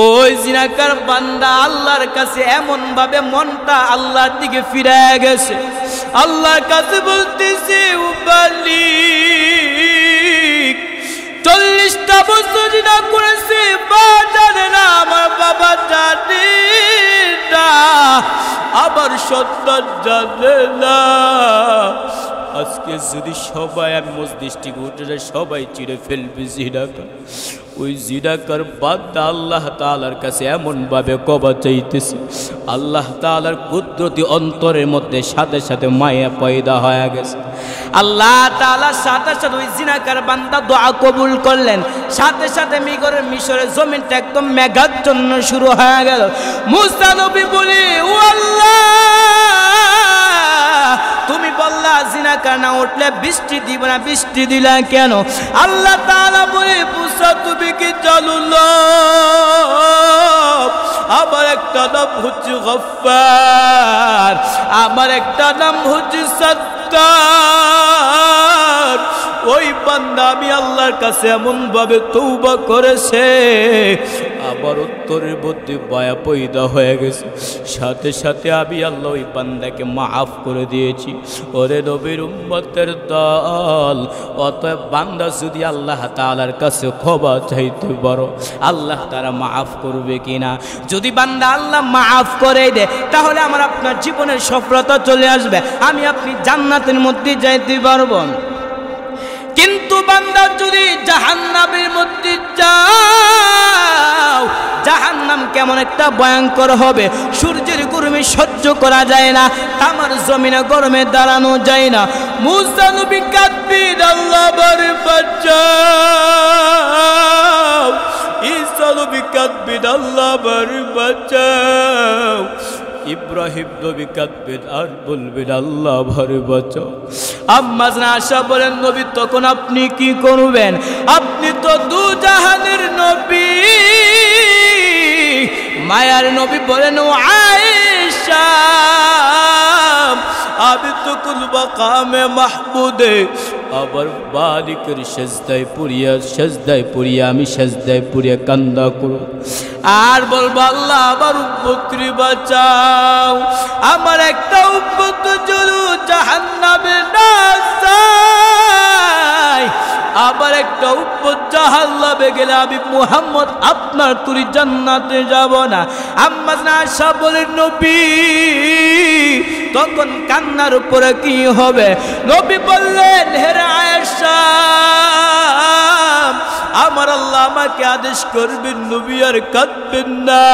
ওই জিনাকার বান্দা আল্লাহর কাছে এমন ভাবে মনটা আল্লাহর দিকে ফিরে গেছে, আল্লাহর কাছে বলতেছে ও মালিক 40টা বছর জিনা করেছে, মা জানে না, আমার বাবা জানে না, আমার সন্তান জানে না। আজকে যদি সবাই আমি মসজিদটি উঠে যায়, সবাই চিড়ে ফেলবে জিনাকার। ওই জিনাকার বান্দা আল্লাহ তাআলার কাছে এমন ভাবে কবা চাইতেছে, আল্লাহ তাআলার কুদরতি অন্তরের মধ্যে সাথে সাথে মায়া পয়দা হয়ে গেছে। আল্লাহ তাআলা সাথে সাথে ওই জিনাকার বান্দা দোয়া কবুল করলেন। সাথে সাথে মিশরের জমিনটা একদম মেঘাচ্ছন্ন শুরু হয়ে গেল। মুসা নবী বলে, ও আল্লাহ, তুমি বললা জিনাকার না উঠলে বৃষ্টি দিব না, বৃষ্টি দিলা কেন? আল্লাহ তাআলা বলে, মুসা তুমি কি জানো না আমার একটা নাম হচ্ছে গফফার, আমার একটা নাম হচ্ছে সত্তার। ওই বান্দা আমি আল্লাহর কাছে এমন ভাবে তওবা করেছে, আবার উত্তরের মধ্যে মায়া পয়দা হয়ে গেছে। সাথে সাথে আমি আল্লাহ ওই বান্দাকে মাফ করে দিয়েছি। ওরে নবীর উম্মতের দল, অতএব বান্দা যদি আল্লাহ তাআলার কাছে ক্ষমা চাইতে পারো, আল্লাহ তারা মাফ করবে কিনা? যদি বান্দা আল্লাহ মাফ করে দেয়, তাহলে আমার আপনার জীবনের সফলতা চলে আসবে, আমি আপনি জান্নাতের মধ্যে যাইতে পারবো। কিন্তু বান্দা যদি জাহান্নামের মধ্যে যাও, জাহান্নাম কেমন একটা ভয়ঙ্কর হবে, সূর্যের গরমে সহ্য করা যায় না, তামার জমিনে গরমে দাঁড়ানো যায় না। মুসা নবী কাঁদবেন, আল্লাহ আমারে বাঁচাও। ঈসা নবী কাঁদবেন, আল্লাহ আমারে বাঁচাও। ইব্রাহিম নবী কাঁদবেন আর বলবেন, আল্লাহ আমারে বাঁচাও। আম্মা জান আয়েশা বলেন, নবী তখন আপনি কি করবেন? আপনি তো দু জাহানের নবী। মায়ার নবী বলেন, ও আয়েশা, আমি তো কুল মাকামে মাহমুদে আবার মালিকের সেজদায় পড়িয়া আমি সেজদায় পড়িয়া কান্দা করব আর বলবো, আল্লাহ আমার উম্মতকে বাঁচাও। আমার একটা উম্মত যদি জাহান্নামে না যায়, আবার একটা উম্মত জাহান্নামে গেলে আমি মুহাম্মদ আপনার তুরি জান্নাতে যাব না। আম্মা জান আয়েশা বলেন, নবী তখন কান্নার উপরে কি হবে? নবী বললেন, হে আয়েশা, আমার আল্লাহ আমাকে আদেশ করবেন, নবী আর কাঁদবেন না,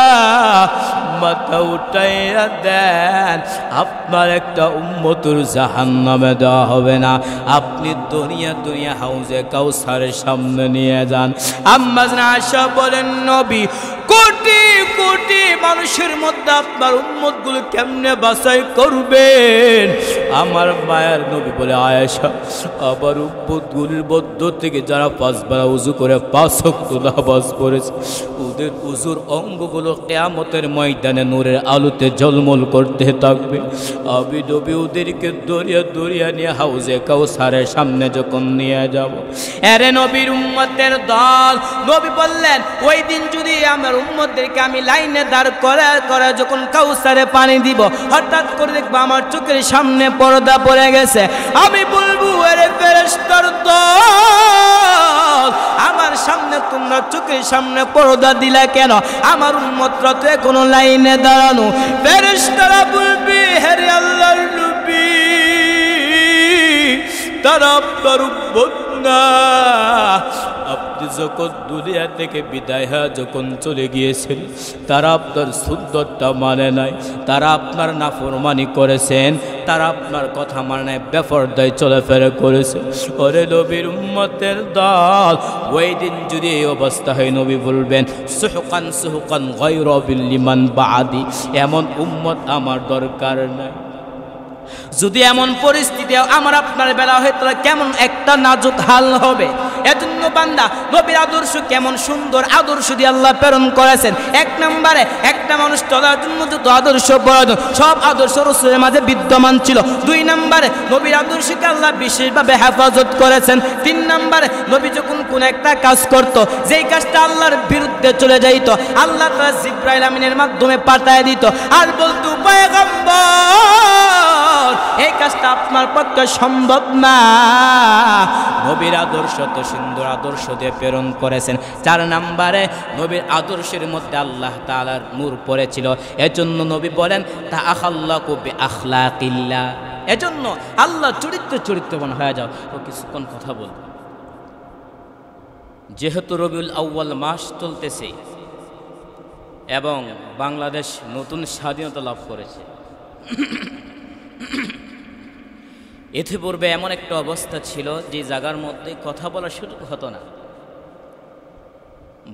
মাথা উঠাইয়া দেন, আপনার একটা উম্মতুর জাহান্নামে দেওয়া হবে না, আপনি দুনিয়া হাউজে কাউসারের সামনে নিয়ে যান। আম্মা জান আয়েশা বলেন, নবী কোটি কোটি মানুষের মধ্যে আপনার উম্মতগুলো কেমনে বাছাই করবেন? আমার মায়ের নবী বলে, আয়েশা, আবার উম্মতগুলির মধ্য থেকে যারা 5 বার ওযু করে 5 ওয়াক্ত নামাজ পড়েছে, ওদের ওযুর অঙ্গগুলো কিয়ামতের ময়দানে নূরের আলোতে ঝলমল করতে থাকবে। আমি নবী ওদেরকে দরিয়া নিয়ে হাউজে কাউসারের সামনে যখন নিয়ে যাব, আরে নবীর উম্মতের দল, নবী বললেন, ওই দিন যদি আমার উম্মতদেরকে আমি লাইনে দাঁড় করে যখন কাউসারে পানি দিব, হঠাৎ করে দেখবো আমার চোখের সামনে পর্দা পড়ে গেছে, আমি বলবো, আরে ফেরেশতার দল, আমার সামনে তোমরা চোখের সামনে পর্দা দিলা কেন? আমার উম্মতরা তো এখনো লাইনে দাঁড়ানো। ফেরেশতারা বলবে, হে আল্লাহর নবী, তারা আপনার উম্মত না। আপনি যখন দুনিয়া থেকে বিদায় হয়ে যখন চলে গিয়েছেন, তারা আপনার সুন্নতটা মানে নাই, তারা আপনার নাফরমানি করেছেন, তারা আপনার কথা মানে নাই, বেপরদায় চলাফেরা করেছে। ওরে নবীর উম্মতের দল, ওই দিন যদি এই অবস্থা হয়, নবী বলবেন, সুহকান গায়রা বিল্লিমান বাদি, এমন উম্মত আমার দরকার নাই। যদি এমন পরিস্থিতি আমার আপনার বেলা হয়, তাহলে কেমন একটা নাজুক হাল হবে। এজন্য বান্দা নবীর আদর্শ কেমন সুন্দর আদর্শ দিয়ে আল্লাহ প্রেরণ করেছেন। এক নম্বরে একটা মানুষ চলার জন্য যত আদর্শ প্রয়োজন সব আদর্শ রাসূলের মাঝে বিদ্যমান ছিল। দুই নম্বরে নবীর আদর্শকে আল্লাহ বিশেষভাবে হেফাজত করেছেন। তিন নম্বরে নবী যখন কোন একটা কাজ করত, যেই কাজটা আল্লাহর বিরুদ্ধে চলে যাইত, আল্লাহ তাআলা জিবরাইল আমিনের মাধ্যমে পাঠিয়ে দিত আর বলতো পয়গম্বর এই কাজটা আপনার পক্ষে সম্ভব না। নবীর আদর্শ তো সুন্দর আদর্শ দিয়ে প্রেরণ করেছেন। চার নম্বরে নবীর আদর্শের মধ্যে আল্লাহ তাআলার নূর পড়েছিল। এজন্য নবী বলেন তাআখাল্লাকু বিআখলাকিল্লাহ, এজন্য আল্লাহ চরিত্রবান হয়ে যাও। তো কিছুক্ষণ কথা বল, যেহেতু রবিউল আউয়াল মাস চলতেছে এবং বাংলাদেশ নতুন স্বাধীনতা লাভ করেছে, এতে পূর্বে এমন একটা অবস্থা ছিল যে জায়গার মধ্যে কথা বলার সুযোগ হতো না।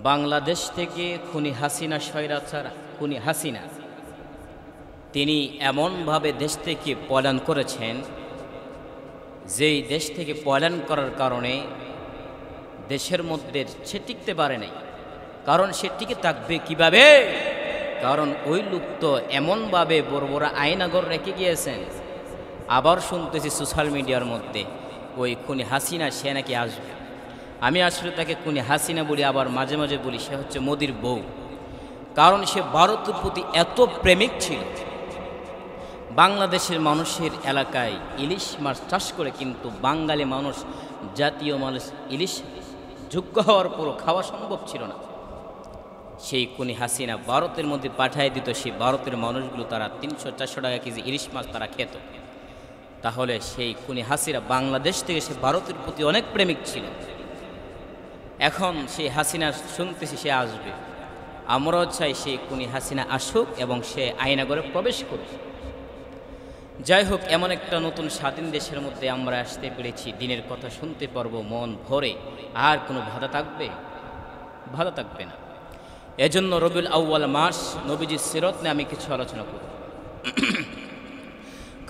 বাংলাদেশ থেকে খুনি হাসিনা, স্বৈরাচার খুনি হাসিনা, তিনি এমনভাবে দেশ থেকে পলায়ন করেছেন, যেই দেশ থেকে পলায়ন করার কারণে দেশের মধ্যে সে টিকতে পারে নাই। কারণ সে টিকে থাকবে কিভাবে? কারণ ওই লোক তো এমনভাবে বড় বড় আয়নাগর রেখে গিয়েছেন। আবার শুনতেছি সোশ্যাল মিডিয়ার মধ্যে ওই খুনি হাসিনা সে নাকি আসবে। আমি আসলে তাকে খুনি হাসিনা বলি, আবার মাঝে মাঝে বলি সে হচ্ছে মোদির বউ। কারণ সে ভারতের প্রতি এত প্রেমিক ছিল। বাংলাদেশের মানুষের এলাকায় ইলিশ মাছ চাষ করে, কিন্তু বাঙালি মানুষ, জাতীয় মানুষ ইলিশ যোগ্য হওয়ার পরও খাওয়া সম্ভব ছিল না। সেই খুনি হাসিনা ভারতের মধ্যে পাঠিয়ে দিত, সেই ভারতের মানুষগুলো তারা 300-400 টাকা কেজি ইলিশ মাছ তারা খেত। তাহলে সেই খুনি হাসিনা বাংলাদেশ থেকে সে ভারতের প্রতি অনেক প্রেমিক ছিল। এখন সেই হাসিনা শুনতেছি সে আসবে, আমরাও চাই সেই খুনি হাসিনা আসুক এবং সে আয়নাগরে প্রবেশ করুক। যাই হোক, এমন একটা নতুন স্বাধীন দেশের মধ্যে আমরা আসতে পেরেছি, দিনের কথা শুনতে পারবো মন ভরে, আর কোনো বাধা থাকবে? বাধা থাকবে না। এজন্য রবিউল আউয়াল মাস নবীজির সিরত নিয়ে আমি কিছু আলোচনা করব।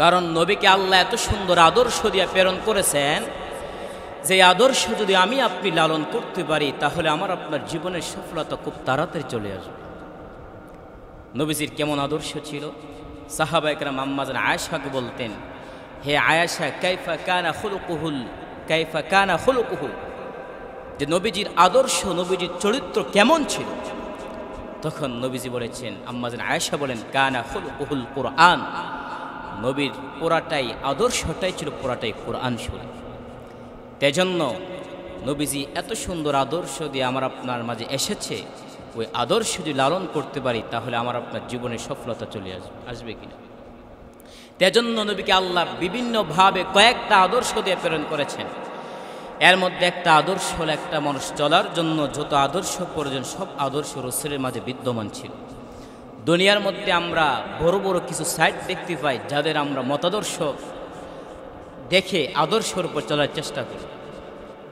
কারণ নবীকে আল্লাহ এত সুন্দর আদর্শ দিয়ে প্রেরণ করেছেন, যে আদর্শ যদি আমি আপনি লালন করতে পারি তাহলে আমার আপনার জীবনের সফলতা খুব তাড়াতাড়ি চলে আসবে। নবীজির কেমন আদর্শ ছিল? সাহাবা একরাম আম্মা জান আয়েশাকে বলতেন, হে আয়েশা, কাইফা কানা খুলুকুহু, যে নবীজির আদর্শ, নবীজির চরিত্র কেমন ছিল? তখন নবীজি বলেছেন, আম্মা জান আয়েশা বলেন, কানা খুলুকুহুল কুরআন, নবীর পুরাটাই আদর্শটাই ছিল পুরাটাই কোরআন শরীফ। তেজন্য নবীজি এত সুন্দর আদর্শ দিয়ে আমার আপনার মাঝে এসেছে, ওই আদর্শ যদি লালন করতে পারি তাহলে আমার আপনার জীবনে সফলতা চলে আসবে কিনা। তেজন্য নবীকে আল্লাহ বিভিন্নভাবে কয়েকটা আদর্শ দিয়ে প্রেরণ করেছেন। এর মধ্যে একটা আদর্শ হলো, একটা মানুষ চলার জন্য যত আদর্শ প্রয়োজন সব আদর্শ রাসূলের মাঝে বিদ্যমান ছিল। দুনিয়ার মধ্যে আমরা বড় বড় কিছু সাইট দেখতে পাই যাদের আমরা মতাদর্শ দেখে আদর্শের উপর চলার চেষ্টা করি,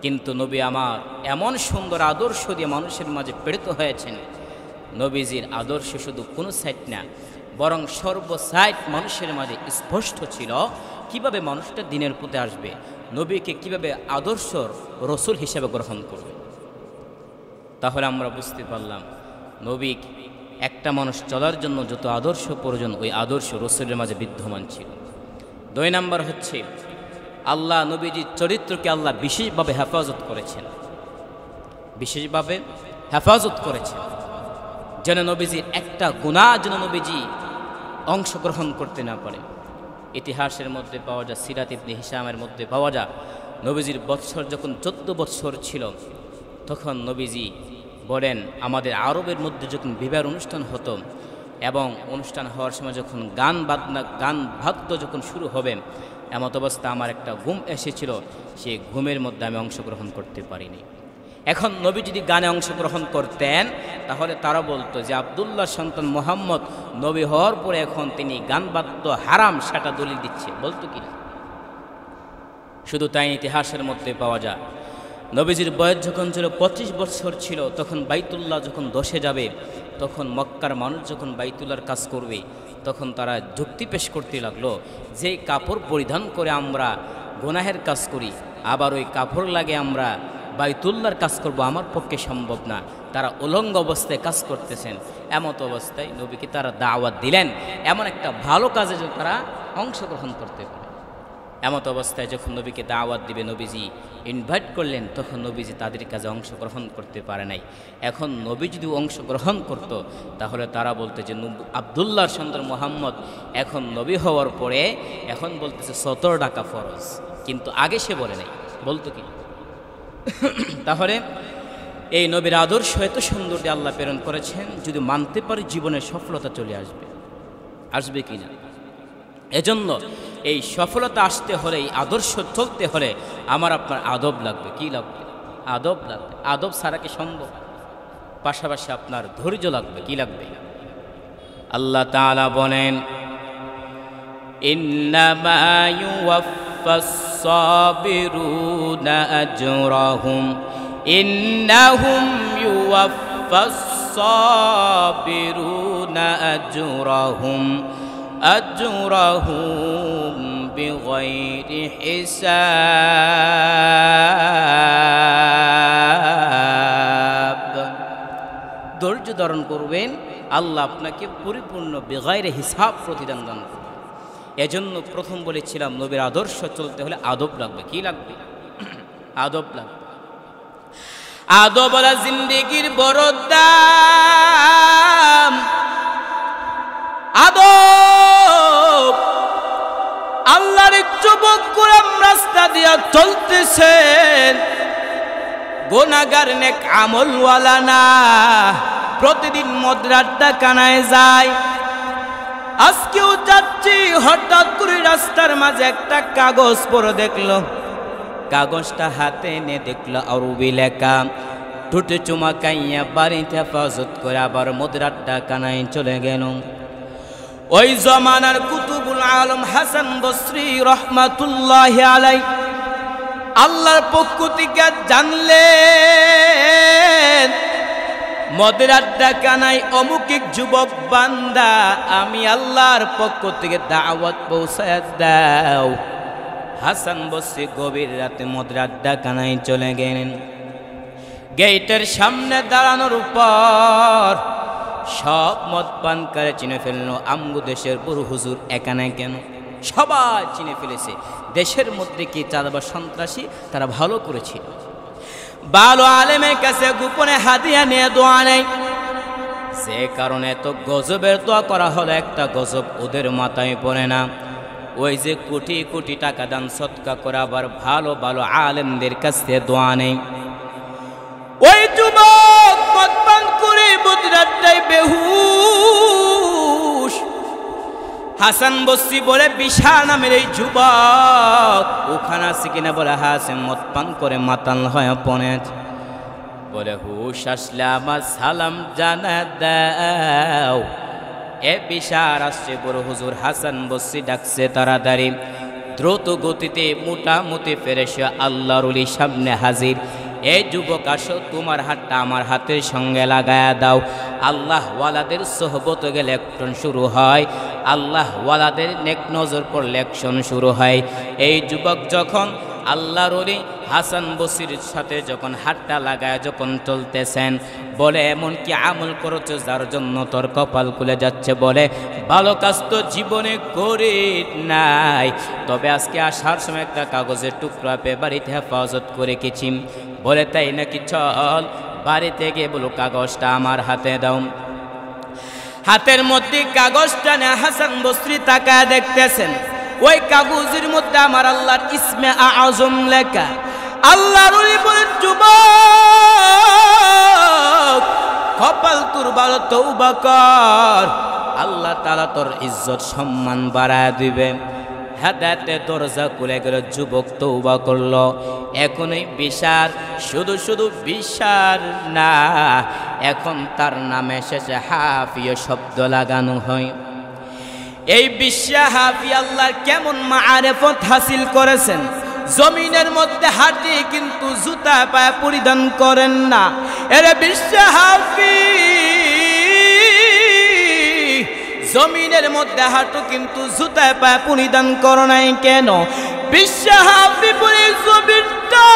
কিন্তু নবী আমার এমন সুন্দর আদর্শ দিয়ে মানুষের মাঝে প্রেরিত হয়েছেন। নবীজির আদর্শ শুধু কোনো সাইট না, বরং সর্বসাইট মানুষের মাঝে স্পষ্ট ছিল। কিভাবে মানুষটা দিনের পথে আসবে, নবীকে কিভাবে আদর্শ রসুল হিসেবে গ্রহণ করবে। তাহলে আমরা বুঝতে পারলাম নবী একটা মানুষ চলার জন্য যত আদর্শ প্রয়োজন ওই আদর্শ রসুলের মাঝে বিদ্যমান ছিল। 2 নম্বর হচ্ছে আল্লাহ নবীজির চরিত্রকে আল্লাহ বিশেষভাবে হেফাজত করেছেন, বিশেষভাবে হেফাজত করেছেন, যেন নবীজির একটা গুনাহ যেন নবীজি অংশগ্রহণ করতে না পারে। ইতিহাসের মধ্যে পাওয়া যায়, সিরাত ইবনে হিশামের মধ্যে পাওয়া যায়, নবীজির বৎসর যখন 14 বৎসর ছিল তখন নবীজি বলেন, আমাদের আরবের মধ্যে যখন বিবাহ অনুষ্ঠান হতো এবং অনুষ্ঠান হওয়ার সময় যখন গান বাদ্য যখন শুরু হবে, এমত অবস্থা আমার একটা ঘুম এসেছিল, সেই ঘুমের মধ্যে আমি অংশগ্রহণ করতে পারিনি। এখন নবী যদি গানে অংশগ্রহণ করতেন তাহলে তারা বলতো যে আব্দুল্লাহ সন্তান মুহাম্মদ নবী হওয়ার পরে এখন তিনি গান বাদ্য হারাম, সেটা দলিল দিচ্ছে, বলতো কি না? শুধু তাই ইতিহাসের মধ্যে পাওয়া যায়, নবীজির বয়স যখন ছিল 25 বছর ছিল, তখন বাইতুল্লাহ যখন ধসে যাবে, তখন মক্কার মানুষ যখন বাইতুল্লাহর কাজ করবে, তখন তারা যুক্তি পেশ করতে লাগলো, যে কাপড় পরিধান করে আমরা গুনাহের কাজ করি, আবার ওই কাপড় লাগে আমরা বাইতুল্লাহর কাজ করব আমার পক্ষে সম্ভব না, তারা উলঙ্গ অবস্থায় কাজ করতেছেন। এমত অবস্থায় নবীকে তারা দাওয়াত দিলেন এমন একটা ভালো কাজে যেন তারা অংশগ্রহণ করতে পারে। এমত অবস্থায় যখন নবীকে দাওয়াত দিবে, নবীজি ইনভাইট করলেন, তখন নবীজি তাদের কাজে অংশগ্রহণ করতে পারে নাই। এখন নবী যদি অংশগ্রহণ করত তাহলে তারা বলতে যে আবদুল্লাহর সন্তান মুহাম্মদ এখন নবী হওয়ার পরে এখন বলতেছে 70 টাকা ফরজ, কিন্তু আগে সে বলে নাই, বলতো কি? তাহলে এই নবীর আদর্শ এত সুন্দর যে আল্লাহ প্রেরণ করেছেন, যদি মানতে পারি জীবনের সফলতা চলে আসবে, আসবে কি না? এজন্য এই সফলতা আসতে হলে, এই আদর্শ চলতে হলে আমার আপনার আদব লাগবে। কি লাগবে? আদব লাগবে। আদব ছাড়া কি সম্ভব? পাশাপাশি আপনার ধৈর্য লাগবে। কি লাগবে? আল্লাহ তাআলা বলেন, ইন্নামা ইউওয়াফাস সাবিরুনা আজরাহুম ইন্নাহুম ইউওয়াফাস সাবিরুনা আজরাহুম বিগাইরি হিসাব। ধৈর্য ধারণ করবেন, আল্লাহ আপনাকে পরিপূর্ণ বিগাইরে হিসাব প্রতিদান দান করবেন। এজন্য প্রথম বলেছিলাম নবীর আদর্শ চলতে হলে আদব লাগবে। কি লাগবে? আদব লাগবে। আদব বলা জিন্দেগির বড় দাম। আদব আল্লাহর এক যুবক গোলাম রাস্তা দিয়া চলতেছেন, গুনাহগার নেক আমলওয়ালা না, প্রতিদিন মদরাড্ডা কানায় যায়। আজকেও যাচ্ছি, হঠাৎ করে রাস্তার মাঝে একটা কাগজ পড়ে দেখলো। কাগজটা হাতে এনে দেখলো আরবি লেখা, ঠোঁটে চুমা কাইয়া বাড়িতে হেফাজত করে আবার মদরাড্ডা কানায় চলে গেল। ওই জমানার কুতুবুল আলম হাসান বসরি রহমাতুল্লাহি আলাইহি আল্লাহর পক্ষ থেকে জানলেন, মদের আড্ডা কানায় অমুক এক যুবক বান্দা, আমি আল্লাহর পক্ষ থেকে দাওয়াত পৌঁছায় দাও। হাসান বসরি গভীর রাতে মদের আড্ডা কানায় চলে গেলেন। গেটের সামনে দাঁড়ানোর পর সব মদ পান করে চিনে ফেললো, আমগো দেশের বড় হুজুর এখানে কেন? সবাই চিনে ফেলেছে। দেশের মধ্যে কি চাঁদাবাজ সন্ত্রাসী, তারা ভালো করেছে। ভালো আলেমের কাছে গোপনে হাদিয়া নিয়ে দোয়া নেই, যে কারণে তো গজবের দোয়া করা হলো, একটা গজব ওদের মাথায় পড়ে না। ওই যে কোটি কোটি টাকা দান সদকা করে আবার ভালো ভালো আলেমদের কাছে দোয়া নেই। ওই যুবক মদ পান করে মদরাড্ডায় বেহুশ। হাসান বসরি বলে, বিশাল নামের এই যুবক ওখানে আছে কিনা? বলে হাসান মদ পান করে মাতাল হয়ে পড়েছে। বলে হুশ আসলে আমার সালাম জানা দাও। এ বিশাল আসছে বড় হুজুর। হাসান বসরি ডাকছে তাড়াতাড়ি, দ্রুত গতিতে মোটামুটি ফেরেশ আল্লাহর ওলির সামনে হাজির। এই যুবক আসো, তোমার হাতটা আমার হাতের সঙ্গে লাগায়া দাও। আল্লাহ ওয়ালাদের সোহবত গেলে অ্যাকশন শুরু হয়, আল্লাহ ওয়ালাদের নেক নজর পড়লে অ্যাকশন শুরু হয়। এই যুবক যখন আল্লাহর ওলি হাসান বসরির সাথে যখন হাতটা লাগায় যখন চলতেছেন, বলে এমন কি আমল করছো যার জন্য তোর কপাল খুলে যাচ্ছে? বলে ভালো কাজ তো জীবনে করে নাই, তবে আজকে আসার সময় একটা কাগজের টুকরা পেয়ে বাড়িতে হেফাজত করে গেছি। বলে তাই নাকি? চল বাড়িতে গিয়ে বলো কাগজটা আমার হাতে দাও। হাতের মধ্যে কাগজটা নিয়ে হাসান বসরি তাকায় দেখতেছেন, ওই কাগজের মধ্যে আমার আল্লাহর ইসমে আযম লেখা। আল্লাহর ওলি বলেন, যুবক কপাল তোর ভালো, তওবা কর, আল্লাহ তাআলা তোর ইজ্জত সম্মান বাড়ায় দিবে। হেদায়েতের দরজা খুলে গেল, যুবক তওবা করলো। এখন এই বিশার শুধু শুধু বিশার না, এখন তার নামে শেষে হাফিয় শব্দ লাগানো হয়। এই বিশ্ব হাফি আল্লাহর কেমন মাআরিফত হাসিল করেছেন। জমিনের মধ্যে হাঁটি কিন্তু জুতা পায়ে পরিধান করেন না। এর বিশ্ব হাফি জমিনের মধ্যে হাঁটো কিন্তু জুতা পায়ে পরিধান করো নাই কেন? বিশ্ব হাফি পরে জমিনটা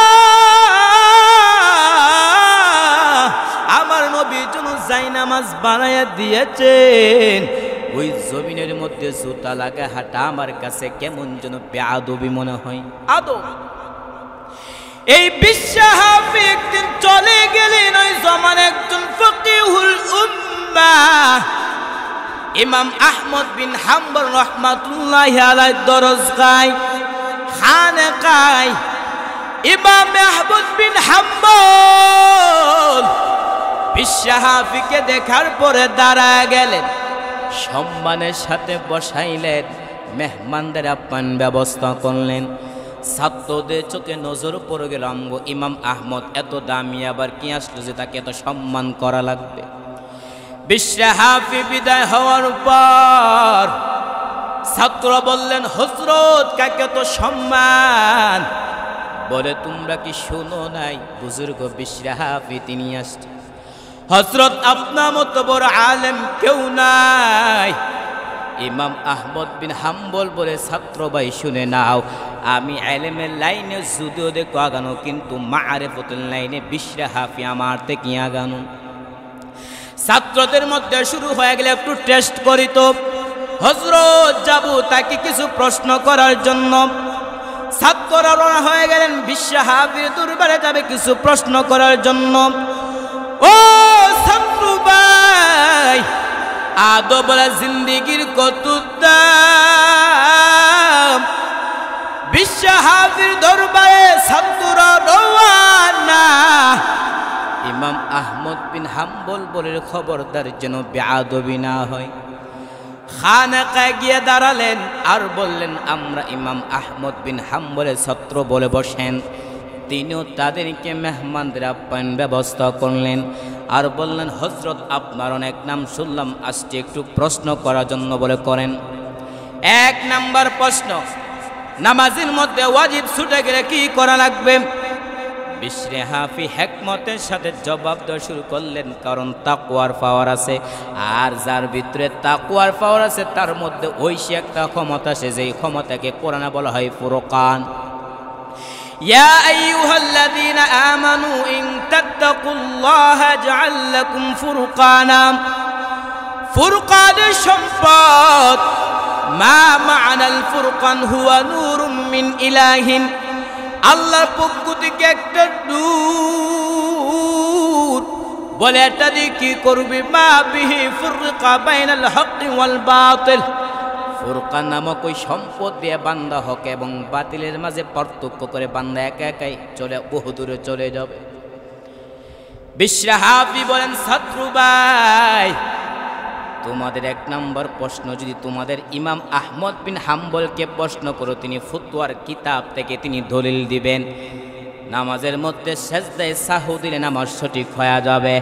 নবীর জন্য জায়নামাজ বানায়া দিয়েছেন, ওই জমিনের মধ্যে জুতা লাগা হাঁটা আমার কাছে কেমন যেন বেয়াদবি মনে হয়। আদব। এই বিশ্বহাফি একদিন চলে গেলেন ওই জমান একজন ফকিহুল উম্মাহ ইমাম আহমদ বিন হাম্বল রাহমাতুল্লাহি আলাইহি দরজগায় খানকায়। ইমাম আহমদ বিন হাম্বল বিশ্বহাফিকে দেখার পরে দাঁড়ায় গেলেন, সম্মানের সাথে বসাইলেন, মেহমানদের আপ্যায়ন ব্যবস্থা করলেন। ছাত্রদের চোখে নজর পড়ে গেল, ইমাম আহমদ এত দামি, আবার কি আসলো যে তাকে এত সম্মান করা লাগবে। বিশ্বহাফি বিদায় হওয়ার পর ছাত্র বললেন, হযরত কাকে তো সম্মান? বলে, তোমরা কি শুনো নাই বুজুর্গ বিশ্বহাফি তিনি আসছে। হযরত আপনার মতো বড় আলেম কেউ নাই। ইমাম আহমদ বিন হাম্বল বলে, ছাত্র ভাই শুনে নাও, আমি ইলমের লাইনে যদিও দেখো আগানো, কিন্তু মারিফাতুল লাইনে বিশ্বহাফি আমার থেকে আগানো। ছাত্রদের মধ্যে শুরু হয়ে গেলে একটু টেস্ট করি তো। হযরত যাবো তাকে কিছু প্রশ্ন করার জন্য। ছাত্ররা রওনা হয়ে গেলেন, বিশ্বহাফির দরবারে যাবে কিছু প্রশ্ন করার জন্য। ও ছাত্র ভাই, আদব বলা জিন্দেগির কত দাম। বিশ্বহাফির দরবারে ছাত্ররা রওনা। ইমাম আহমদ বিন হাম্বল বলে, খবরদার যেন বেয়াদবি না হয়। খানকায় গিয়ে দাঁড়ালেন আর বললেন, আমরা ইমাম আহমদ বিন হাম্বলের ছাত্র, বলে বসেন। তিনিও তাদেরকে মেহমানদের আপ্যায়ন ব্যবস্থা করলেন আর বললেন, হযরত আপনার অনেক নাম শুনলাম, আজকে একটু প্রশ্ন করার জন্য, বলে করেন। এক নাম্বার প্রশ্ন, নামাজের মধ্যে ওয়াজিব ছুটে গেলে কি করা লাগবে? বিশ্বহাফি হিকমতের সাথে জবাব দেওয়া শুরু করলেন, কারণ তাকওয়ার পাওয়ার আছে, আর যার ভিতরে তাকওয়ার পাওয়ার আছে তার মধ্যে ঐশী একটা ক্ষমতা আছে, যেই ক্ষমতাকে কোরআনে বলা হয় ফুরকান। ইয়া আইয়ুহাল্লাযীনা আমানু ইন তাত্তাকুল্লাহা জাআল লাকুম ফুরকানা। ফুরকানের সম্পদ, মা মা'নাল ফুরকান হুয়া নূরুম মিন ইলাহিন, আল্লাহর পক্ষ থেকে একটা নূর। বলে, এটা দিয়ে কি করবি? মা বিহি ফুরকা বাইনাল হক ওয়াল বাতিল। ফুরকান নামক ওই সম্পদ দিয়ে বান্দা হক এবং বাতিলের মাঝে পার্থক্য করে বান্দা একা একাই চলে বহুদূরে চলে যাবে। বিশ্বহাফি বলেন, ছাত্র ভাই, তোমাদের এক নম্বর প্রশ্ন যদি তোমাদের ইমাম আহমদ বিন হাম্বলকে প্রশ্ন করো, তিনি ফতোয়ার কিতাব থেকে তিনি দলিল দিবেন। নামাজের মধ্যে সেজদায় সাহু দিলে নামাজ সঠিক হয়ে যাবে।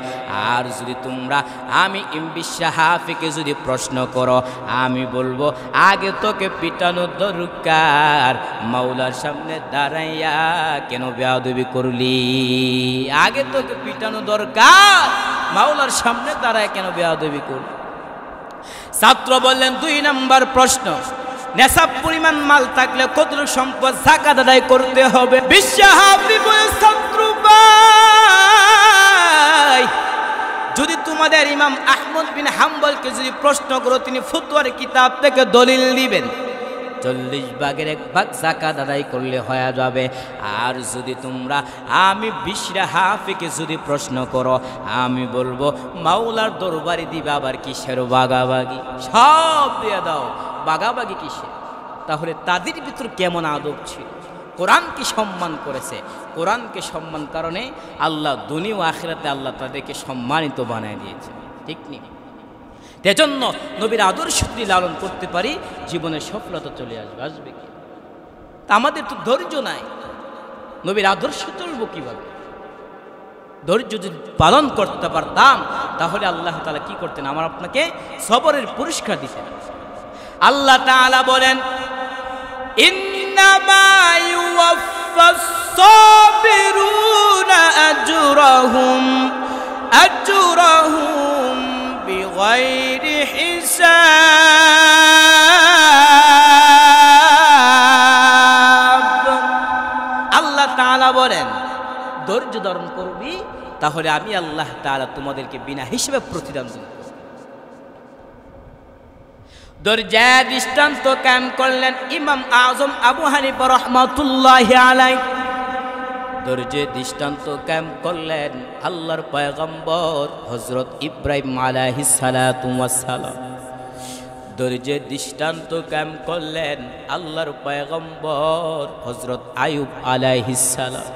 আর যদি তোমরা আমি বিশ্বহাফিকে যদি প্রশ্ন করো, আমি বলবো আগে তোকে পিটানো দরকার, মাওলার সামনে দাঁড়াইয়া কেন বেয়াদবি করলি? আগে তোকে পিটানো দরকার, মাওলার সামনে দাঁড়ায় কেন বেয়াদবি করলি? ছাত্র বললেন, দুই নাম্বার প্রশ্ন, নেশাব পরিমাণ মাল থাকলে কতটুকু সম্পদ যাকাত আদায় করতে হবে? বিশ্বহাফি বলে, ছাত্র ভাই, যদি তোমাদের ইমাম আহমদ বিন হাম্বলকে যদি প্রশ্ন করো, তিনি ফতোয়ার কিতাব থেকে দলিল দিবেন, 40 ভাগের 1 ভাগ যাকাত আদায় করলে হয়ে যাবে। আর যদি তোমরা আমি বিশ্বহাফিকে যদি প্রশ্ন করো, আমি বলবো মাওলার দরবারে দিবে, আবার কিসের বাগাবাগি? সব দিয়ে দাও, বাগাবাগি কিসের? তাহলে তাদের ভিতর কেমন আদব ছিল? কোরআনকে সম্মান করেছে। কোরআনকে সম্মান কারণে আল্লাহ দুনিয়া ও আখিরাতে আল্লাহ তাদেরকে সম্মানিত বানায় দিয়েছে। ঠিক নেই? এজন্য নবীর আদর্শ যদি লালন করতে পারি, জীবনে সফলতা চলে আসবে কি? আমাদের তো ধৈর্য নাই, নবীর আদর্শ চলবো কিভাবে? ধৈর্য যদি পালন করতে পারতাম, তাহলে আল্লাহ তাআলা কি করতেন? আমার আপনাকে সবরের পুরস্কার দিতেন। আল্লাহ তাআলা বলেন, ইন্নামা ইউওয়াফাস সাবিরুনা আজরাহুম বিগাইরি হিসাব। আল্লাহ তাআলা বলেন, ধৈর্য ধারণ করবি, তাহলে আমি আল্লাহ তাআলা তোমাদেরকে বিনা হিসেবে প্রতিদান দেব। দরজা দৃষ্টান্ত কায়েম করলেন ইমাম আজম আবু হানিফা রাহমাতুল্লাহি আলাইহি। দরজা দৃষ্টান্ত কায়েম করলেন আল্লাহর পয়গম্বর হযরত ইব্রাহিম আলাইহিস সালাতু ওয়াস সালাম। দরজা দৃষ্টান্ত কায়েম করলেন আল্লাহর পয়গম্বর হযরত আইয়ুব আলাইহিস সালাম।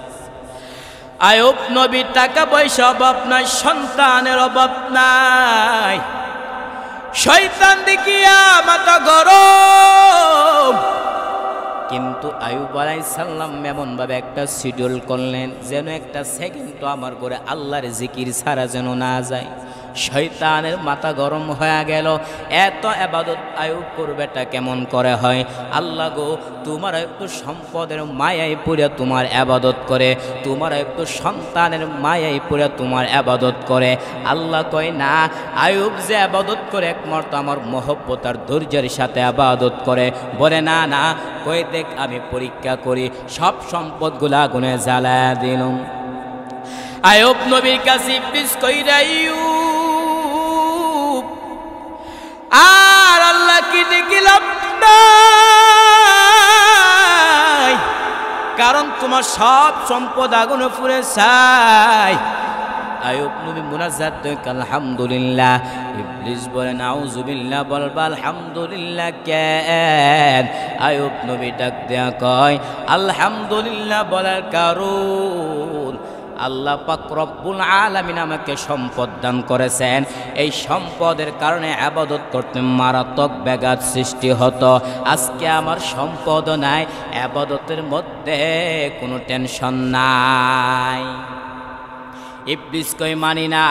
আইয়ুব নবী টাকা পয়সা অভাব নাই, সন্তানের অভাব নাই, শয়তান দেখিয়া মাথা গরম, কিন্তু আইয়ুব আলাইহিস সালাম এমন ভাবে একটা শিডিউল করলেন যেন একটা সেকেন্ড তো আমার ঘরে আল্লাহর জিকির ছাড়া যেন না যায়। শয়তানের মাথা গরম হয়ে গেল, এত ইবাদত আইয়ুব করবেটা কেমন করে হয়? আল্লাহ গো, তোমার একটু সম্পদের মায়ায় পড়ে তোমার ইবাদত করে, তোমার একটু সন্তানের মায়ায় পড়ে তোমার ইবাদত করে। আল্লাহ কয় না, আইয়ুব যে ইবাদত করে একমাত্র আমার মহব্বত আর ধৈর্যের সাথে ইবাদত করে। বলে না না, কই দেখ আমি পরীক্ষা করি, সব সম্পদগুলা আগুনে জ্বালায়া দিলাম। আইয়ুব নবীর কাছে ইবলিস কইরা আইয়ুব আর আল্লাহ কি দেখিলাম নাই, কারণ তোমার সব সম্পদ আগুনে পুড়ে ছাই। আইয়ুব নবী মুনাজ্জাত দেখ আলহামদুলিল্লাহ। ইবলিস বলে নাউজুবিল্লাহ, বলবা আলহামদুলিল্লাহ কেন? আইয়ুব নবী ডাক দেয়া কয় আলহামদুলিল্লাহ বলার কারণ আল্লাহ পাক রব্বুল আলামিন আমাকে সম্পদ দান করেছেন, এই সম্পদের কারণে ইবাদত করতে মারাত্মক ব্যাঘাত সৃষ্টি হতো। আজকে আমার সম্পদ নাই, ইবাদতের মধ্যে কোনো টেনশন নাই। ইবলিস কয় মানি না।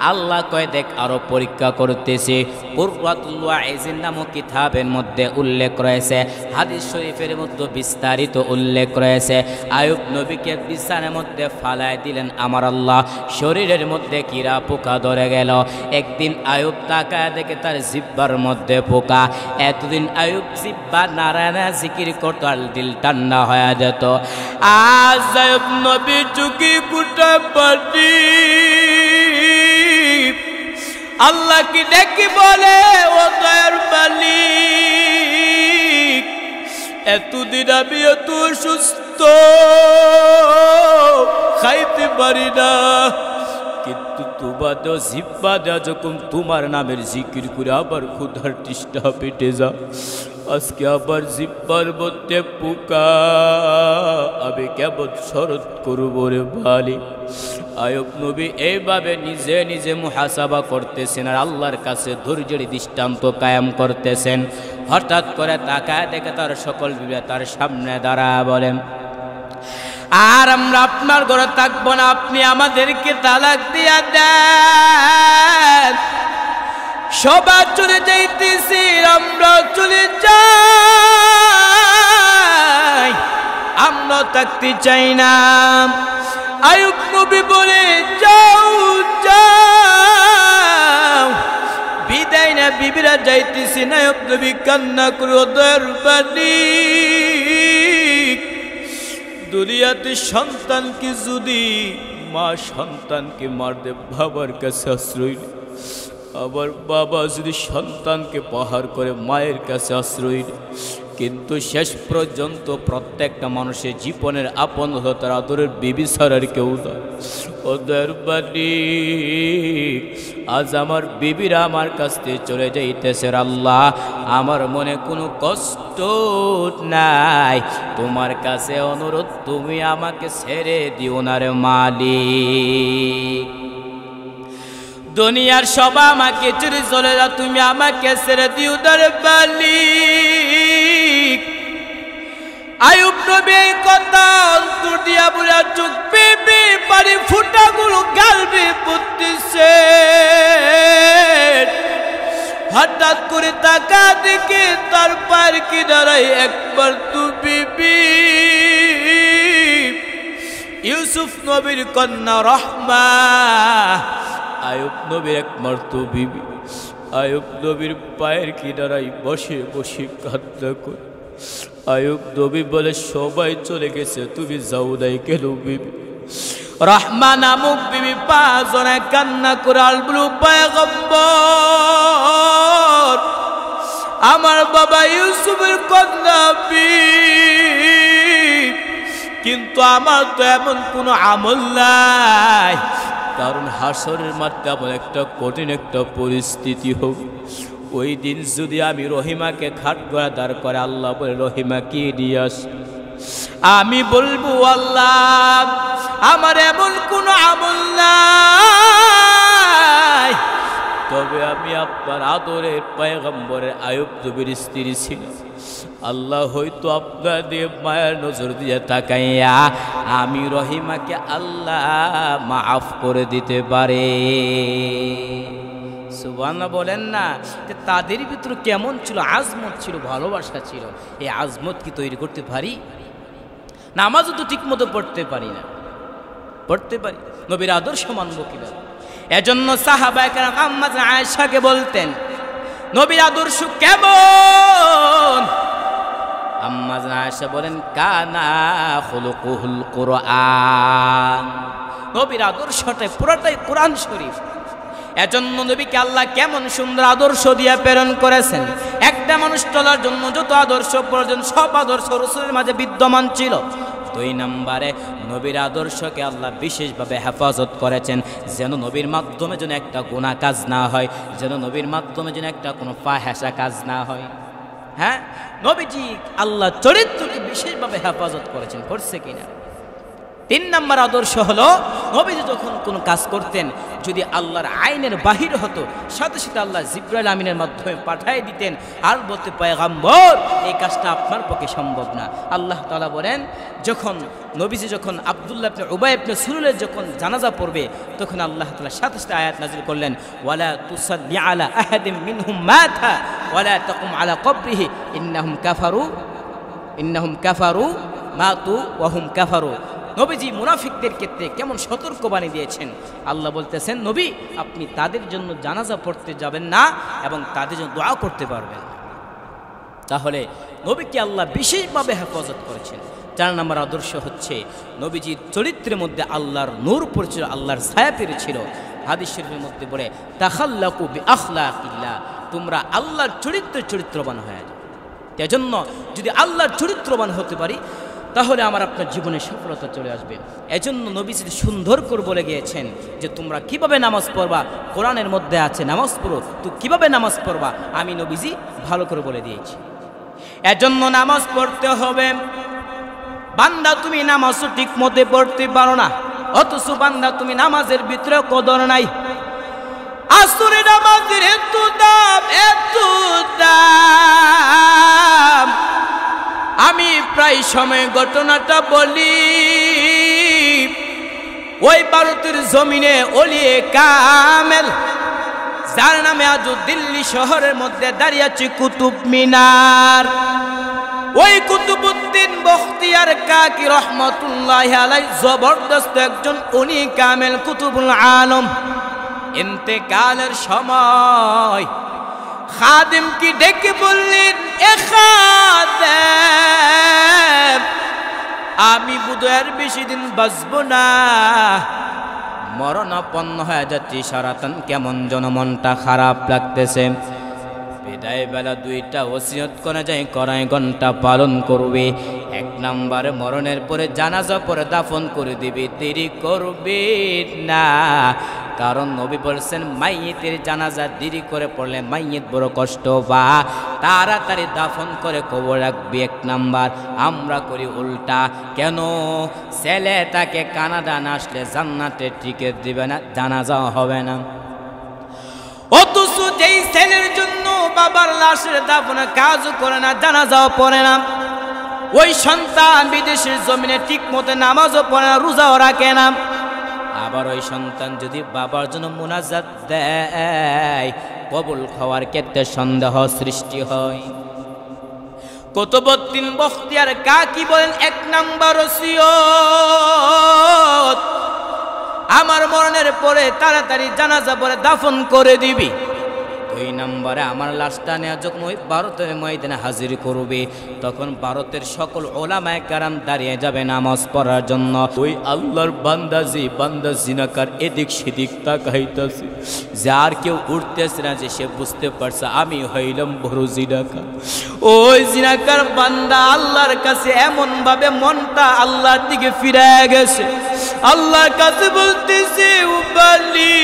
আল্লাহ কয় দেখ আরো পরীক্ষা করতেছি। কুররাতুল ওয়াইজিন নামক কিতাবের মধ্যে উল্লেখ রয়েছে, হাদিস শরীফের মধ্যে বিস্তারিত উল্লেখ রয়েছে। আইয়ুব নবীকে বিছানার মধ্যে ফালায় দিলেন আমার আল্লাহ, শরীরের মধ্যে কিরা পোকা ধরে গেল। একদিন আইয়ুব তাকায় দেখে তার জিহ্বার মধ্যে পোকা। এতদিন আইয়ুব জিহ্বা নারায়ণা জিকির করতো আর দিল ঠান্ডা হয়ে যেত। আজ আইয়ুব নবী চুকি কুটা পাটি আল্লাহ কি দেখি বলে ও দয়ার মালিক, এতদিন আমি এত সুস্থ খাইতে পারি না, কিন্তু তোমার জিহ্বা দেওয়া যখন তোমার নামের জিকির করে আবার ক্ষুধার তৃষ্ণা পেটে যা, আজকে আবার জিহ্বার মধ্যে পোকা, আমি কেমন শরৎ করব রে ভালি। আইয়ুব নবী এইভাবে নিজে নিজে মুহাসাবা করতেছেন আর আল্লাহর কাছে ধৈর্যের দৃষ্টান্ত কায়েম করতেছেন। হঠাৎ করে তাকায় দেখে তার সকল বিবে তার সামনে দাঁড়ায় বলেন, আর আমরা আপনার ঘরে থাকবো না, আপনি আমাদেরকে তালাক দিয়া দেন। সবার চলে যাইতেছি, আমরা চলে যাই, আমরা থাকতে চাই না। আইয়ুব নবী বলে যাও যাও, বিদায় না বিবিরা যাইতেছি না। আইয়ুব নবী কান্না করে ওদের মালিক, দুনিয়াতে সন্তানকে যদি মা সন্তানকে মারবে বাবার কাছে আশ্রয় নেই, আবার বাবা যদি সন্তানকে প্রহার করে মায়ের কাছে আশ্রয় নেই, কিন্তু শেষ পর্যন্ত প্রত্যেকটা মানুষের জীবনের আপন হলো তার আদরের বিবি ছাড়ার কেউ না। ওদের মালিক, আজ আমার বিবিরা আমার কাছ থেকে চলে যাইতেছে, আল্লাহ আমার মনে কোনো কষ্ট নাই, তোমার কাছে অনুরোধ তুমি আমাকে ছেড়ে দিও না রে মালিক। দুনিয়ার সব আমাকে ছেড়ে চলে যা, তুমি আমাকে ছেড়ে দিও না রে মালিক। আইয়ুব নবী এই কথা অন্তর দিয়া বুড়া চোখ বেবে পানি ফুটাগুলো গালবে পড়তেছে। হঠাৎ করে তাকা দেখে তার পায়ের কিনারায় একবার তু বিবি ইউসুফ নবীর কন্যা রহমা, আইয়ুব নবীর একমাত্র বিবি, আইয়ুব নবীর পায়ের কিনারায় বসে বসে কান্না করে। আইয়ুব নবী বলে সবাই চলে গেছে, তুমি যাও নাই কেন বিবি? রহমা নামক বিবি 5 জনে কান্না করে আলবুলু পয়গম্বর আমার বাবা ইউসুফের কন্যা কিন্তু আমার তো এমন কোনো আমল নাই, কারণ হাসরের মাঠে এমন একটা কঠিন একটা পরিস্থিতি হোক, ওই দিন যদি আমি রহিমাকে খাটগড়া দাঁড় করে আল্লাহ বলে রহিমাকে নিয়ে আস, আমি বলবো আল্লাহ আমার এমন কোনো আমল নাই, তবে আমি আপনার আদরের পয়গম্বরের আয়ুব নবীর স্ত্রী ছিল, আল্লাহ হয়তো আপনাদের মায়ের নজর দিয়ে তাকাইয়া আমি রহিমাকে আল্লাহ মাফ করে দিতে পারে। সুবহানাল্লাহ বলেন না, যে তাদের ভিতরে কেমন ছিল, আজমত ছিল, ভালোবাসা ছিল। এই আজমত কি তৈরি করতে পারি? নামাজও তো ঠিক মতো পড়তে পারি না, পড়তে পারি, নবীর আদর্শ মানব কিভাবে? এজন্য সাহাবায়ে কেরাম আম্মা আয়েশাকে বলতেন নবীর আদর্শ কেমন? আম্মা আয়েশা বলেন কানা খুলুকুল কুরআন, নবীর আদর্শটাই পুরোটাই কোরআন শরীফ। এজন্য নবীকে আল্লাহ কেমন সুন্দর আদর্শ দিয়ে প্রেরণ করেছেন। একটা মানুষ চলার জন্য যত আদর্শ প্রয়োজন সব আদর্শ রাসূলের মাঝে বিদ্যমান ছিল। 2 নম্বরে নবীর আদর্শকে আল্লাহ বিশেষভাবে হেফাজত করেছেন, যেন নবীর মাধ্যমে যেন একটা গুনাহ কাজ না হয়, যেন নবীর মাধ্যমে যেন একটা কোনো ফাহেসা কাজ না হয়। হ্যাঁ, নবীজি আল্লাহ চরিত্রকে বিশেষভাবে হেফাজত করেছেন, করছে কিনা? 3 নম্বর আদর্শ হলো নবীজি যখন কোনো কাজ করতেন যদি আল্লাহর আইনের বাহির হতো সাথে সাথে আল্লাহ জিবরাইল আমিনের মাধ্যমে পাঠিয়ে দিতেন আর বলতে পয়গম্বর এই কাজটা আপনার পক্ষে সম্ভব না। আল্লাহ তাআলা বলেন যখন নবীজি যখন আব্দুল্লাহ ইবনে উবাই ইবনে সুলুলের যখন জানাজা পড়বে তখন আল্লাহ তাআলা সাথে সাথে আয়াত নাযিল করলেন ওয়ালা তুসাল্লি আলা আহাদিম মিনহুম মাতা ওয়ালা তাকুম আলা কবরিহি ইন্নাহুম কাফারু মাতু ওয়া হুম কাফারু। নবীজি মুনাফিকদের ক্ষেত্রে কেমন সতর্কবাণী দিয়েছেন। আল্লাহ বলতেছেন নবী আপনি তাদের জন্য জানাজা পড়তে যাবেন না এবং তাদের জন্য দোয়া করতে পারবেন। তাহলে নবীকে আল্লাহ বিশেষভাবে হেফাজত করেছেন। 4 নম্বর আদর্শ হচ্ছে নবীজির চরিত্রের মধ্যে আল্লাহর নূর পড়েছিল, আল্লাহর ছায়া পেরেছিল। হাদিস শরীফের মধ্যে পড়ে তাখাল্লাকু বিআখলাকিল্লাহ, তোমরা আল্লাহর চরিত্রবান হয়ে যাও। এজন্য যদি আল্লাহর চরিত্রবান হতে পারি তাহলে আমার আপনার জীবনে সফলতা চলে আসবে। এজন্য নবীজি সুন্দর করে বলে গিয়েছেন যে তোমরা কিভাবে নামাজ পড়বা, কোরআনের মধ্যে আছে নামাজ পড়ো, তো কিভাবে নামাজ পড়বা আমি নবীজি ভালো করে বলে দিয়েছি। এজন্য নামাজ পড়তে হবে। বান্দা তুমি নামাজও ঠিক মতে পড়তে পারো না, অথচ বান্দা তুমি নামাজের ভিতরে কদর নাই। আসরের নামাজের এত দাম, আমি প্রায় সময় ঘটনাটা বলি। ওই ভারতের জমিনে ওলিয়ে কামেল যার নামে আজ দিল্লি শহরের মধ্যে দাঁড়িয়ে আছে কুতুব মিনার, ওই কুতুবউদ্দিন বখতিয়ার কাকি রহমতুল্লাহি আলাইহি জবরদস্ত একজন উনি কামেল কুতুবুল আলম। ইন্তেকালের সময় খাদিম কি ডেকে বললেন এ খাদেম আমি বুধের বেশি দিন বাঁচব না, মরণাপন্ন হয়ে যাচ্ছি, সারাতন কেমন যেন মনটা খারাপ লাগতেছে। বিদায় বেলা 2টা ওসিয়ত করা যায়, কড়াই ঘন্টা পালন করবে। 1 নম্বরে মরণের পরে জানাজা পরে দাফন করে দিবে, দেরি করবে না, কারণ নবী বলছেন মাইয়িতের জানাজা দেরি করে পড়লে মাইয়িত বড় কষ্ট বা তাড়াতাড়ি দাফন করে কবর রাখবে। 1 নাম্বার আমরা করি উল্টা। কেন? ছেলেটাকে কানাডা না আসলে জান্নাতে টিকিট দিবে না, জানাজা হবে না। অথচ যেই ছেলের জন্য বাবার লাশের দাফনে কাজও করে না, জানাজাও পড়ে না, ওই সন্তান বিদেশের জমিনে ঠিক মতো নামাজও পড়ে না, রোজাও রাখে না। আবার ওই সন্তান যদি বাবার জন্য মুনাজাত দেয় কবুল হওয়ার ক্ষেত্রে সন্দেহ সৃষ্টি হয়। কুতুবউদ্দিন বখতিয়ার কাকি বলেন 1 নাম্বার ওসিয়ত আমার মরণের পরে তাড়াতাড়ি জানাজা পড়ে দাফন করে দিবি। 2 নম্বরে আমার লাশটা নিয়ে যখন ওই ভারতের ময়দানে হাজির করবে, তখন ভারতের সকল ওলামায়ে কেরাম দাঁড়িয়ে যাবে নামাজ পড়ার জন্য। ওই আল্লাহর বান্দা যে বান্দা জিনাকার এদিক সেদিক তাকাইতেছে, যার কেউ উঠতেছে না, যে সে বুঝতে পারছে আমি হইলাম বড় জিনাকার। ওই জিনাকার বান্দা আল্লাহর কাছে এমন ভাবে মনটা আল্লাহর দিকে ফিরে গেছে, আল্লাহর কাছে বলতেছে উবালি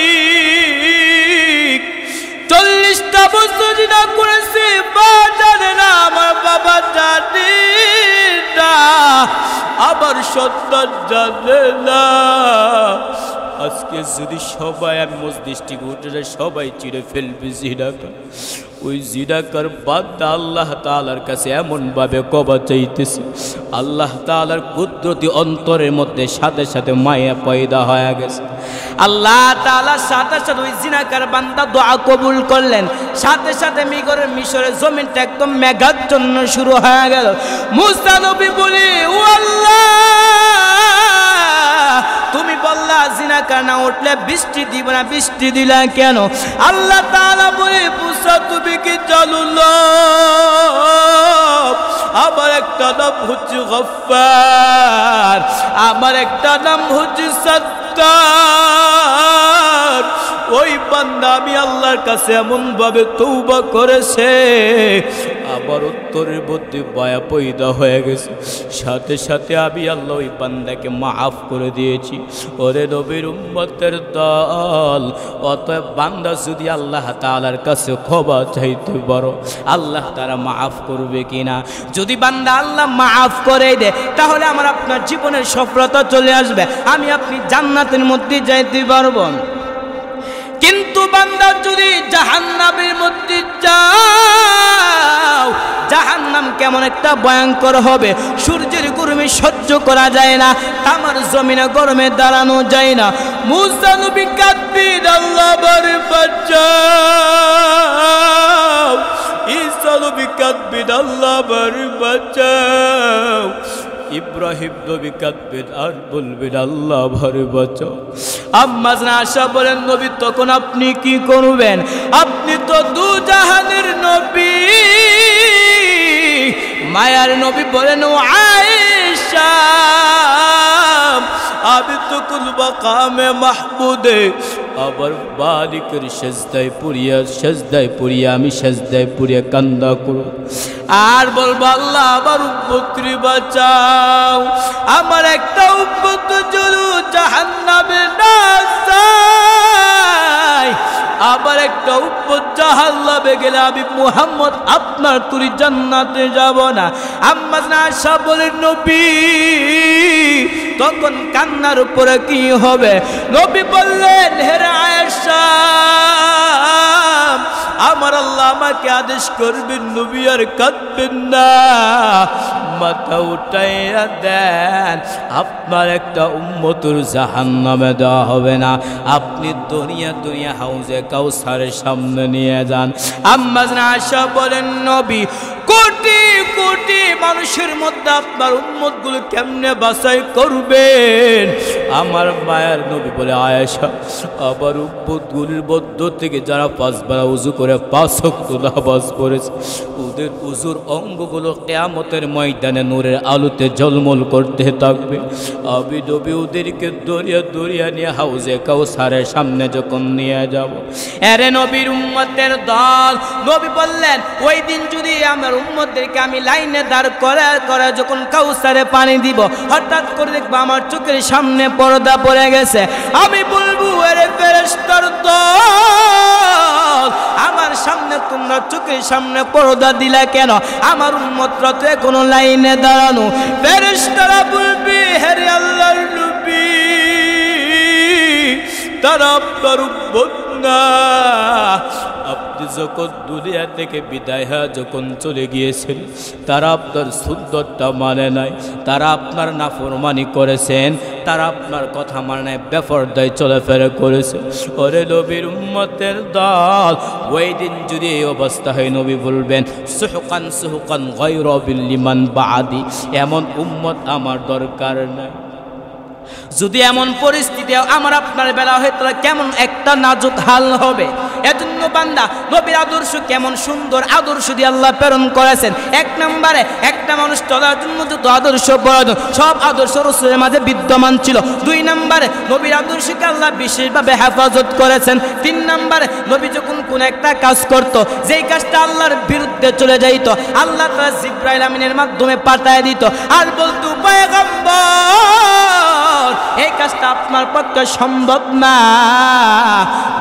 40টা বছর জিনা করেছে, মা জানে না, আমার বাবা জানে না, আবার সন্তান জানে না। আজকে যদি সবাই আমি মসজিদটি উঠে যায়, সবাই চিড়ে ফেলবে জিনাকার। ওই জিনাকার বান্দা আল্লাহ তাআলার কাছে এমন ভাবে কবা চাইতেছে, আল্লাহ তাআলার কুদরতি অন্তরের মধ্যে সাথে সাথে মায়া পয়দা হয়ে গেছে। আল্লাহ তাআলা সাথে সাথে ওই জিনাকার বান্দা দোয়া কবুল করলেন। সাথে সাথে মিশরের জমিনটা একদম মেঘাচ্ছন্ন শুরু হয়ে গেল। মুসা নবী বলে, ও আল্লাহ, তুমি বললা জিনাকার না উঠলে বৃষ্টি দিব না, বৃষ্টি দিলা কেন? আল্লাহ তাআলা বলে, মুসা তুমি কি জানো না আমার একটা নাম হচ্ছে গফফার, আমার একটা নাম হচ্ছে সত্তার। ওই বান্দা আমি আল্লাহর কাছে এমন ভাবে তওবা করেছে, আমার উত্তরের মধ্যে মায়া পয়দা হয়ে গেছে। সাথে সাথে আমি আল্লাহ ওই বান্দাকে মাফ করে দিয়েছি। ওরে নবীর উম্মতের দল, অতএব বান্দা যদি আল্লাহ তাআলার কাছে ক্ষমা চাইতে পারো, আল্লাহ তাআলা মাফ করবে কিনা? যদি বান্দা আল্লাহ মাফ করে দেয়, তাহলে আমার আপনার জীবনের সফলতা চলে আসবে, আমি আপনি জান্নাতের মধ্যে যাইতে পারবো। কিন্তু বান্দা যদি জাহান্নামের মধ্যে যাও, জাহান্নাম কেমন একটা ভয়ঙ্কর হবে, সূর্যের গরমে সহ্য করা যায় না, তামার জমিনে গরমে দাঁড়ানো যায় না। মুসা নবী কাঁদবেন, আল্লাহ আমারে বাঁচাও। ঈসা নবী কাঁদবেন, আল্লাহ আমারে বাঁচাও। ইব্রাহিম নবী কাঁদবেন আর বলবেন, আল্লাহ আমারে বাঁচাও। আম্মা জান আয়েশা বলেন, নবী তখন আপনি কি করবেন? আপনি তো দু জাহানের নবী। মায়ার নবী বলেন, ও আয়েশা, আমি তো কুল মাকামে মাহমুদে, আবার মালিকের সেজদায় পড়িয়া আমি সেজদায় পড়িয়া কান্দা করব আর বলবো, আল্লাহ আমার উম্মতকে বাঁচাও, আমার একটা উম্মত যেন জাহান্নামে না যায়, আবার একটা উম্মত জাহান্নামে গেলে আমি মুহাম্মদ আপনার তুরি জান্নাতে যাব না। আম্মা জান আয়েশা বলেন, নবী তখন কান্নার উপরে কি হবে? নবী বললেন, হে আয়েশা, আমার আল্লাহ আমাকে আদেশ করবেন, নবী আর কাঁদবেন না, মাথা উঠাইয়া দেন, আপনার একটা উম্মতুর জাহান্নামে দেওয়া হবে না, আপনি দুনিয়া হাউজে কাউসারের সামনে নিয়ে যান। আম্মা জান আয়েশা বলেন, নবী কোটি কোটি মানুষের মধ্যে আপনার উম্মতগুলো কেমনে বাছাই করবেন? আমার মায়ের নবী বলে, আয়েশা, আবার উম্মতগুলির মধ্য থেকে যারা 5 বেলা উযু করে 5 ওয়াক্ত নামাজ পড়েছে, ওদের উযুর অঙ্গগুলো কিয়ামতের ময়দানে নূরের আলোতে ঝলমল করতে থাকবে। আমি নবী ওদেরকে দরিয়া নিয়ে হাউজে কাউসারের সামনে যখন নিয়ে যাব, আরে নবীর উম্মতের দল, নবী বললেন, ওই দিন যদি আমার উম্মতদেরকে আমি লাইনে দাঁড় করে যখন কাউসারে পানি দিব, হঠাৎ করে দেখবো আমার চোখের সামনে পর্দা পড়ে গেছে, আমি বলবো, আরে ফেরেশতার দল, আমার সামনে তোমরা চোখের সামনে পর্দা দিলা কেন? আমার উম্মতরা তো এখনো লাইনে দাঁড়ানো। ফেরেশতারা বলবে, হে আল্লাহর নবী, তারা আপনার উম্মত না, আপনি যখন দুনিয়া থেকে বিদায় হয়ে যখন চলে গিয়েছেন, তারা আপনার সুন্নতটা মানে নাই, তারা আপনার নাফরমানি করেছেন, তারা আপনার কথা মানে নাই, বেপরদায় চলাফেরা করেছে। ওরে নবীর উম্মতের দল, ওই দিন যদি এই অবস্থা হয়, নবী বলবেন, সুহকান গায়রা বিল্লিমান বাদি, এমন উম্মত আমার দরকার নাই। যদি এমন পরিস্থিতি আমার আপনার বেলা হয়, তাহলে কেমন একটা নাজুক হাল হবে। এজন্য বান্দা নবীর আদর্শ কেমন সুন্দর আদর্শ দিয়ে আল্লাহ প্রেরণ করেছেন। এক নম্বরে একটা মানুষ চলার জন্য যত আদর্শ প্রয়োজন সব আদর্শ রাসূলের মাঝে বিদ্যমান ছিল। দুই নম্বরে নবীর আদর্শকে আল্লাহ বিশেষভাবে হেফাজত করেছেন। তিন নম্বরে নবী যখন কোন একটা কাজ করত, যেই কাজটা আল্লাহর বিরুদ্ধে চলে যাইত, আল্লাহ তাআলা জিবরাইল আমিনের মাধ্যমে পাঠায় দিত আর বলতো পয়গম্বর এই কাজটা আপনার পক্ষে সম্ভব না।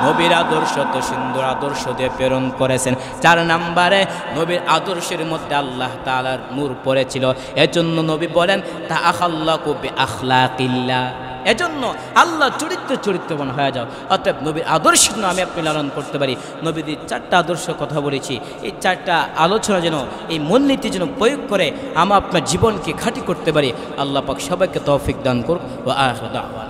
নবীর আদর্শ তো সুন্দর আদর্শ দিয়ে প্রেরণ করেছেন। চার নম্বরে নবীর আদর্শের মধ্যে আল্লাহ তাআলার নূর পড়েছিল। এজন্য নবী বলেন তাআখাল্লাকু বিআখলাকিল্লাহ, এজন্য আল্লাহ চরিত্রবান হয়ে যাও। অতএব নবীর আদর্শ আমি আপনি লালন করতে পারি। নবীর চারটা আদর্শ কথা বলেছি, এই চারটা আলোচনা যেন এই মূলনীতি যেন প্রয়োগ করে আমরা আপনার জীবনকে খাঁটি করতে পারি। আল্লাহ পাক সবাইকে তৌফিক দান করুক। ওয়া আখিরু দাওয়ানা।